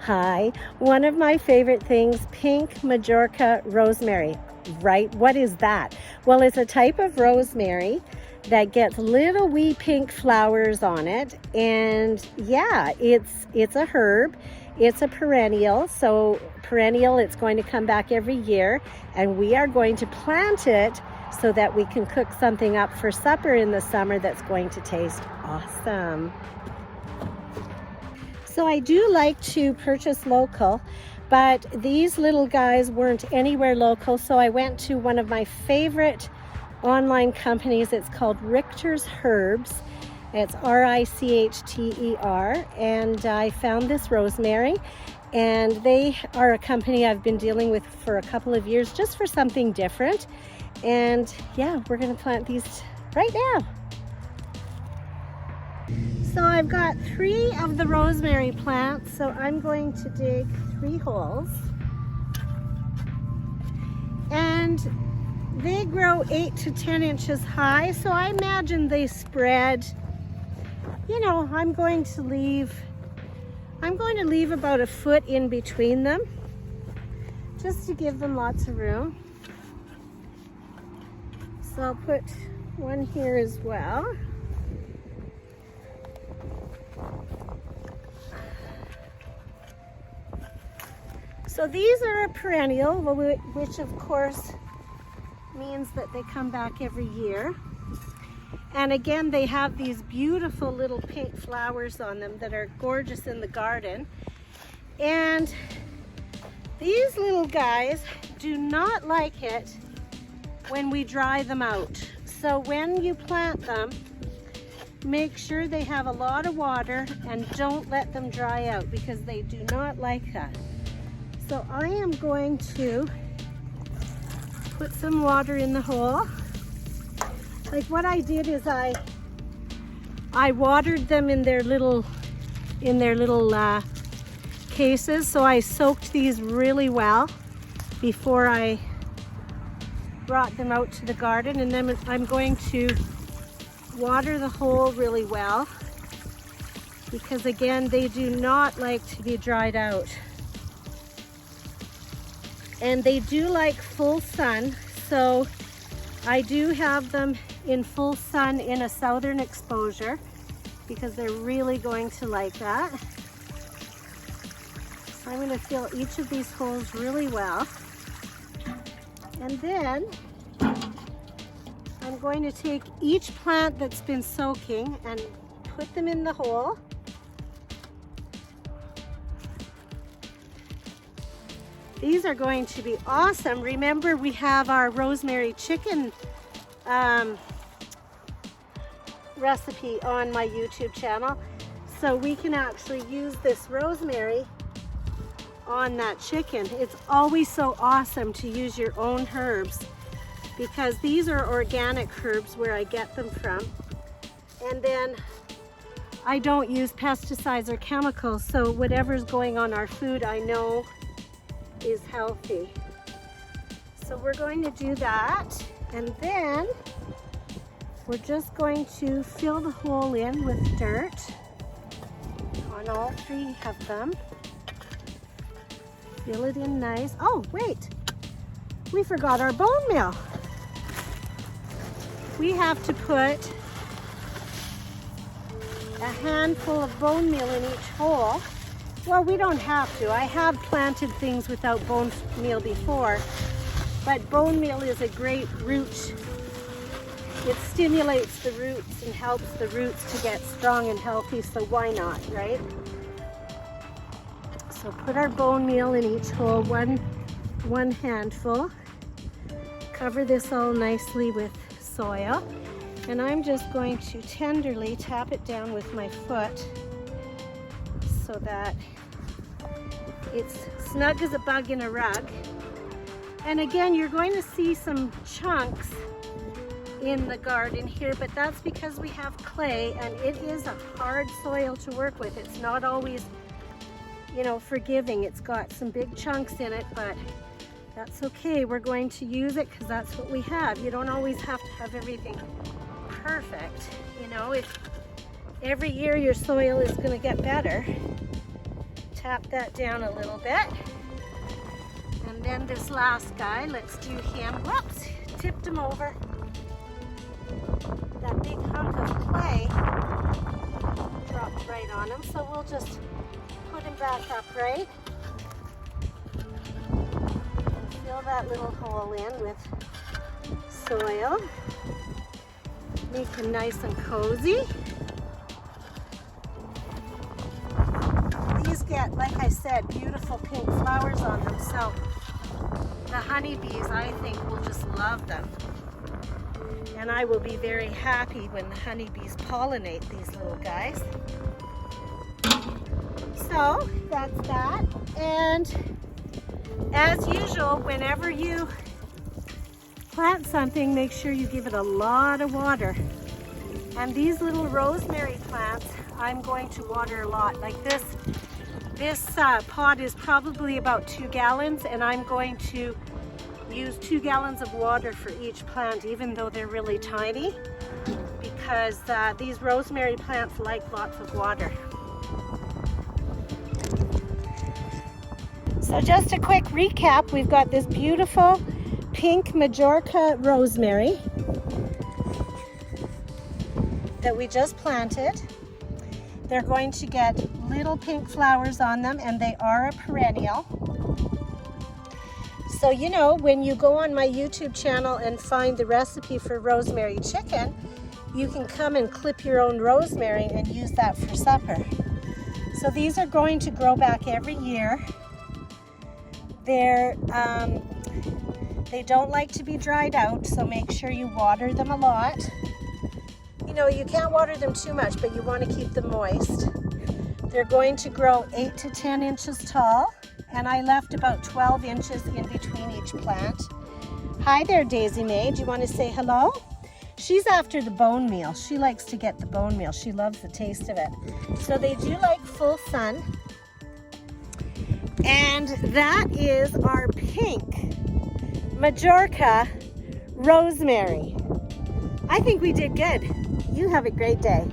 Hi, one of my favorite things, pink Majorca rosemary. Right, what is that? Well, it's a type of rosemary that gets little wee pink flowers on it, and yeah, it's a herb. It's a perennial, so perennial, it's going to come back every year, and we are going to plant it so that we can cook something up for supper in the summer that's going to taste awesome. So I do like to purchase local, but these little guys weren't anywhere local, so I went to one of my favorite online companies. It's called Richter's Herbs. It's R-I-C-H-T-E-R, and I found this rosemary, and they are a company I've been dealing with for a couple of years just for something different. And yeah, we're going to plant these right now. So I've got 3 of the rosemary plants, so I'm going to dig 3 holes. And they grow 8 to 10 inches high, so I imagine they spread, you know, I'm going to leave about a foot in between them, just to give them lots of room. So I'll put one here as well. So these are a perennial, which of course means that they come back every year. And again, they have these beautiful little pink flowers on them that are gorgeous in the garden. And these little guys do not like it when we dry them out. So when you plant them, make sure they have a lot of water and don't let them dry out, because they do not like that. So I am going to put some water in the hole. Like what I did is I watered them in their little cases. So I soaked these really well before I brought them out to the garden, and then I'm going to water the hole really well, because again, they do not like to be dried out. And they do like full sun, so I do have them in full sun in a southern exposure, because they're really going to like that. So I'm going to fill each of these holes really well. And then I'm going to take each plant that's been soaking and put them in the hole. These are going to be awesome. Remember, we have our rosemary chicken recipe on my YouTube channel. So we can actually use this rosemary on that chicken. It's always so awesome to use your own herbs, because these are organic herbs where I get them from. And then I don't use pesticides or chemicals, so whatever's going on our food, I know is healthy. So we're going to do that, and then we're just going to fill the hole in with dirt on all 3 of them. Fill it in nice. Oh wait, we forgot our bone meal. We have to put a handful of bone meal in each hole. Well, we don't have to. I have planted things without bone meal before, but bone meal is a great root. It stimulates the roots and helps the roots to get strong and healthy, so why not, right? So put our bone meal in each hole, one handful. Cover this all nicely with soil, and I'm just going to tenderly tap it down with my foot so that it's snug as a bug in a rug. And again, you're going to see some chunks in the garden here, but that's because we have clay, and it is a hard soil to work with. It's not always, you know, forgiving. It's got some big chunks in it, but that's okay. We're going to use it because that's what we have. You don't always have to have everything perfect. You know, if every year your soil is going to get better, tap that down a little bit. And then this last guy, let's do him. Whoops, tipped him over. That big hunk of clay dropped right on him, so we'll just put him back upright. And fill that little hole in with soil. Make him nice and cozy. These get, like I said, beautiful pink flowers on them, so the honeybees, I think, will just love them. And I will be very happy when the honeybees pollinate these little guys. So that's that. And as usual, whenever you plant something, make sure you give it a lot of water. And these little rosemary plants, I'm going to water a lot. Like this pot is probably about 2 gallons, and I'm going to use 2 gallons of water for each plant, even though they're really tiny, because these rosemary plants like lots of water. So just a quick recap, we've got this beautiful pink Majorca rosemary that we just planted. They're going to get little pink flowers on them, and they are a perennial. So, you know, when you go on my YouTube channel and find the recipe for rosemary chicken, you can come and clip your own rosemary and use that for supper. So these are going to grow back every year. They don't like to be dried out, so make sure you water them a lot. You know, you can't water them too much, but you want to keep them moist. They're going to grow 8 to 10 inches tall, and I left about 12 inches in between each plant. Hi there, Daisy Mae. Do you want to say hello? She's after the bone meal. She likes to get the bone meal. She loves the taste of it. So they do like full sun. And that is our pink Majorca rosemary. I think we did good. You have a great day.